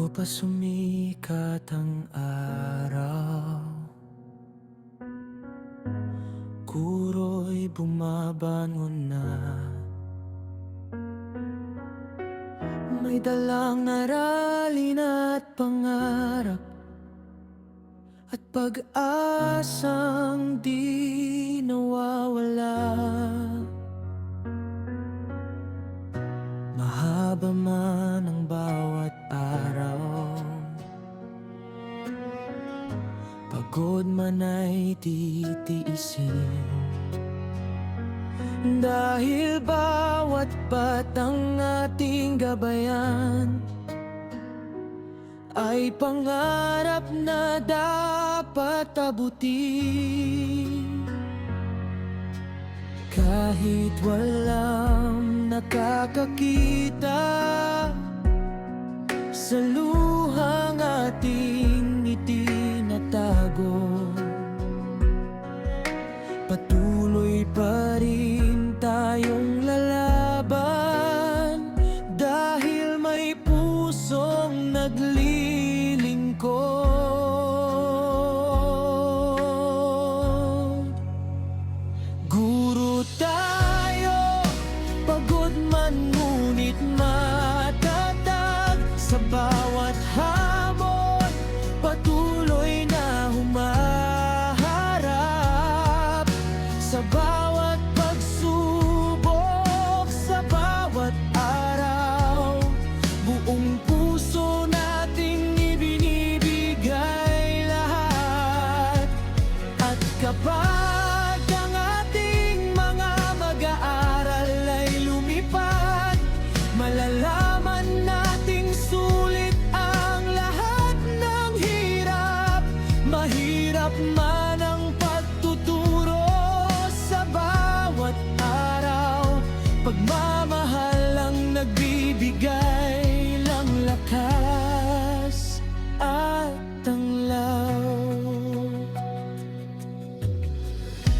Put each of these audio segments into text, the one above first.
Bago pa sumikat ang araw, kuro'y bumabangon na. May dalang aralin at pangarap, at pag-asang di nawawala. Mahaba man ang bawat araw, pagod man ay titiisin, dahil bawat batang ating gabayan ay pangarap na dapat abutin. Kahit walang nakakakita sa luhang ating itinatago, patuloy pa rin tayong lalaban, dahil may pusong naglilingkod. Guro tayo, pagod man ngunit matatag, sa bawat hamon patuloy na humaharap, sa bawat pagsubok, sa bawat araw, buong puso nating ibinibigay lahat. At kapag ang ating mga mag-aaral ay lumipad, malalaman nating sulit ang lahat ng hirap. Mahirap man ang pagtuturo sa bawat araw, pagmamahal ang nagbibigay ng lakas at tanglaw.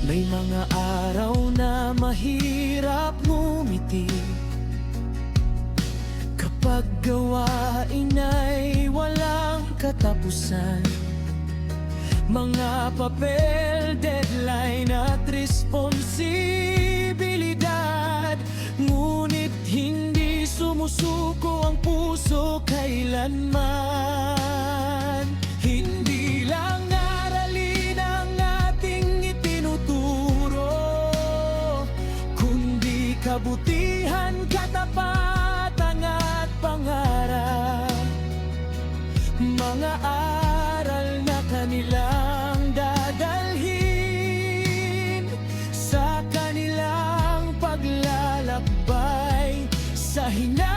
May mga araw na mahirap ngumiti, kapag gawain ay walang katapusan. Mga papel, deadline at responsibilidad, ngunit hindi sumusuko ang puso kailanman. Hindi lang aralin ang ating itinuturo, kundi kabutihan, katapatan at pangarap. Mga aral na kanilang dadalhin sa kanilang paglalakbay sa hinaharap.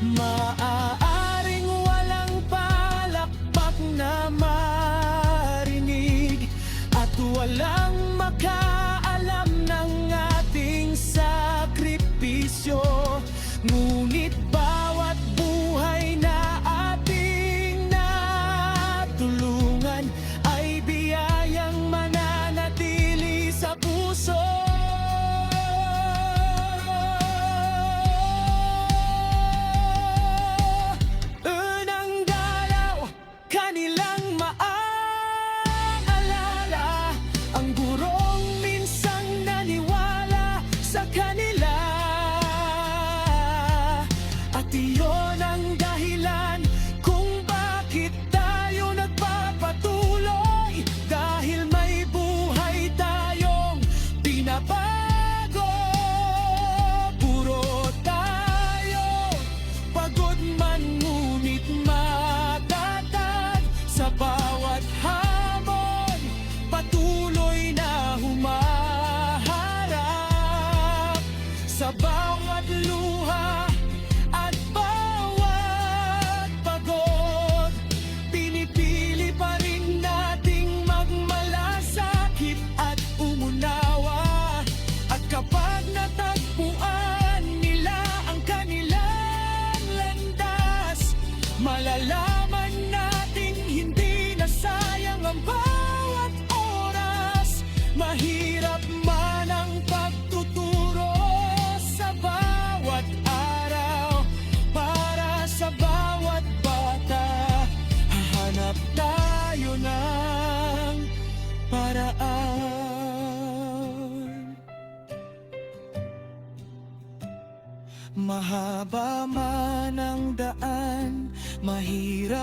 Maaaring walang palakpak na marinig, at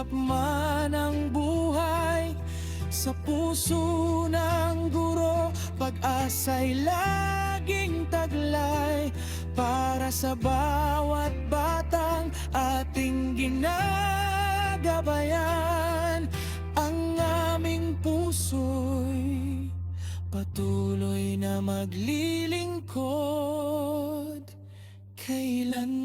hirap man ang buhay, sa puso ng guro, pag-asa'y laging taglay para sa bawat batang ating ginagabayan. Ang aming puso'y patuloy na maglilingkod kailanman.